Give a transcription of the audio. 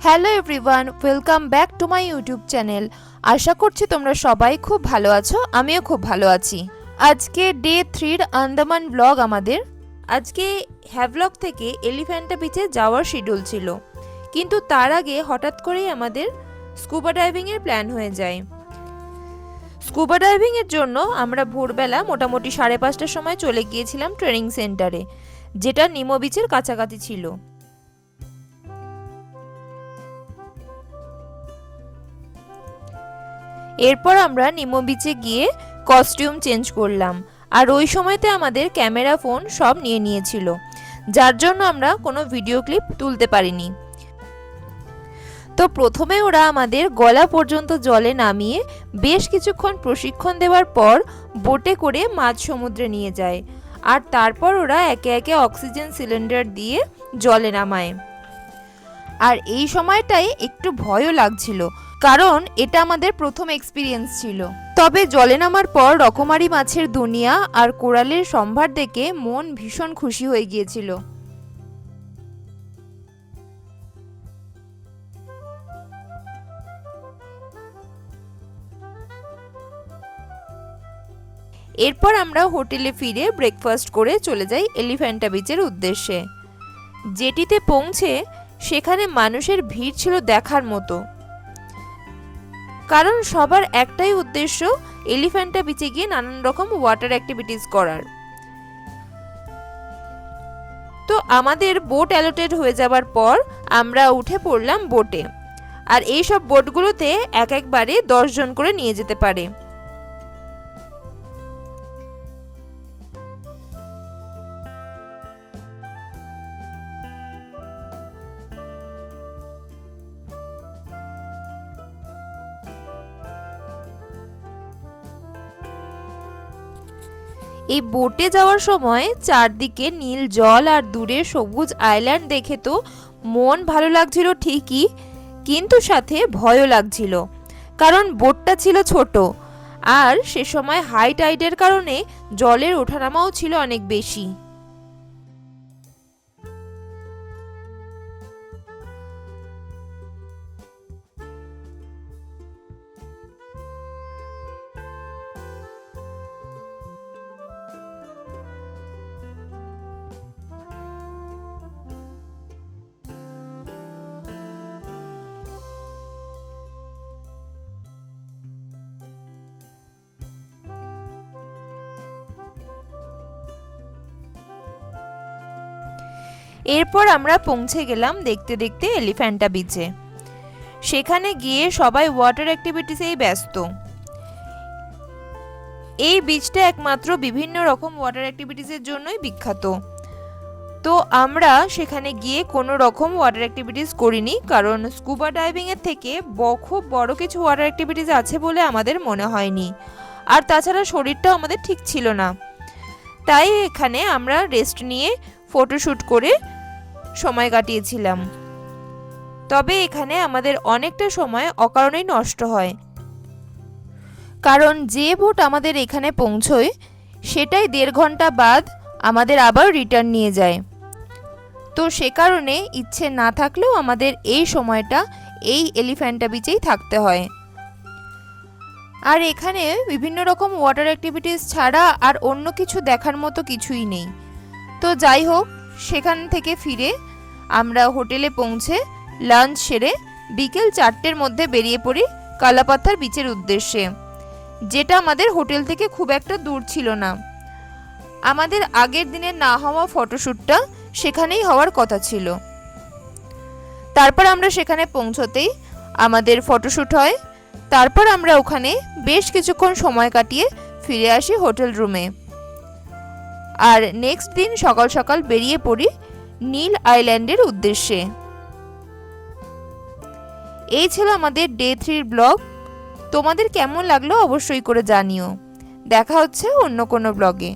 Hello everyone, welcome back to my YouTube channel. আশা করছি তোমরা সবাই খুব ভালো আছো, আমিও খুব ভালো আছি। আজকে ডে 3 আন্দামান ব্লগ আমাদের। আজকে হ্যাভলক থেকে এলিফ্যান্টা বিচে যাওয়ার শিডিউল ছিল, কিন্তু তার আগে হঠাৎ করেই আমাদের স্কুবা ডাইভিংয়ের প্ল্যান হয়ে যায়। স্কুবা ডাইভিংয়ের জন্য আমরা ভোরবেলা মোটামুটি 5:30টার সময় চলে গিয়েছিলাম ট্রেনিং সেন্টারে, যেটা নিমো বিচের কাছাকাছি ছিল। এরপর আমরা নিমো বিচে গিয়ে কস্টিউম চেঞ্জ করলাম, আর ওই সময়তে আমাদের ক্যামেরা ফোন সব নিয়ে নিয়েছিল, যার জন্য আমরা কোনো ভিডিও ক্লিপ তুলতে পারিনি। তো প্রথমে ওরা আমাদের গলা পর্যন্ত জলে নামিয়ে বেশ কিছুক্ষণ প্রশিক্ষণ দেওয়ার পর বোটে করে মাঝ সমুদ্রে নিয়ে যায়, আর তারপর ওরা একে একে অক্সিজেন সিলিন্ডার দিয়ে জলে নামায়। আর এই সময়টাই একটু ভয়ও লাগছিল, কারণ এটা আমাদের প্রথম এক্সপিরিয়েন্স ছিল। তবে জলে নামার পর রকমারি মাছের দুনিয়া আর কোরালের সম্ভার দেখে মন ভীষণ খুশি হয়ে গিয়েছিল। এরপর আমরা হোটেলে ফিরে ব্রেকফাস্ট করে চলে যাই এলিফ্যান্টা বিচের উদ্দেশ্যে। যেটিতে পৌঁছে সেখানে মানুষের ভিড় ছিল দেখার মতো, কারণ সবার একটাই উদ্দেশ্য এলিফ্যান্টা বিচে গিয়ে নানান রকম ওয়াটার অ্যাক্টিভিটিস করার। তো আমাদের বোট অ্যালোটেড হয়ে যাবার পর আমরা উঠে পড়লাম বোটে, আর এই সব বোটগুলোতে এক একবারে 10 জন করে নিয়ে যেতে পারে। এই বোটে যাওয়ার সময় চারদিকে নীল জল আর দূরে সবুজ আইল্যান্ড দেখে তো মন ভালো লাগছিল ঠিকই, কিন্তু সাথে ভয়ও লাগছিল, কারণ বোটটা ছিল ছোট, আর সে সময় হাই টাইডের কারণে জলের ওঠানামাও ছিল অনেক বেশি। এরপর আমরা পৌঁছে গেলাম দেখতে দেখতে এলিফ্যান্টা বিচে। সেখানে গিয়ে সবাই ওয়াটার অ্যাক্টিভিটিসেই ব্যস্ত। এই বিচটা একমাত্র বিভিন্ন রকম ওয়াটার অ্যাক্টিভিটিসের জন্যই বিখ্যাত। তো আমরা সেখানে গিয়ে কোনো রকম ওয়াটার অ্যাক্টিভিটিস করিনি, কারণ স্কুবা ডাইভিংয়ের থেকে খুব বড় কিছু ওয়াটার অ্যাক্টিভিটিস আছে বলে আমাদের মনে হয়নি, আর তাছাড়া শরীরটাও আমাদের ঠিক ছিল না। তাই এখানে আমরা রেস্ট নিয়ে ফটোশ্যুট করে সময় কাটিয়েছিলাম। তবে এখানে আমাদের অনেকটা সময় অকারণেই নষ্ট হয়, কারণ যে বোট আমাদের এখানে পৌঁছয় সেটাই 1.5 ঘন্টা বাদ আমাদের আবার রিটার্ন নিয়ে যায়। তো সে কারণে ইচ্ছে না থাকলেও আমাদের এই সময়টা এই এলিফ্যান্টা বিচেই থাকতে হয়। আর এখানে বিভিন্ন রকম ওয়াটার অ্যাক্টিভিটিস ছাড়া আর অন্য কিছু দেখার মতো কিছুই নেই। তো যাই হোক, সেখান থেকে ফিরে আমরা হোটেলে পৌঁছে লাঞ্চ সেরে বিকেল 4টের মধ্যে বেরিয়ে পড়ি কালাপাথার বিচের উদ্দেশ্যে, যেটা আমাদের হোটেল থেকে খুব একটা দূর ছিল না। আমাদের আগের দিনের না হওয়া ফটোশ্যুটটা সেখানেই হওয়ার কথা ছিল। তারপর আমরা সেখানে পৌঁছতেই আমাদের ফটোশ্যুট হয়। তারপর আমরা ওখানে বেশ কিছুক্ষণ সময় কাটিয়ে ফিরে আসি হোটেল রুমে, আর নেক্সট দিন সকাল সকাল বেরিয়ে পড়ি নীল আইল্যান্ডের উদ্দেশ্যে। এই ছিল আমাদের ডে 3 ব্লগ। তোমাদের কেমন লাগলো অবশ্যই করে জানিও। দেখা হচ্ছে অন্য কোনো ব্লগে।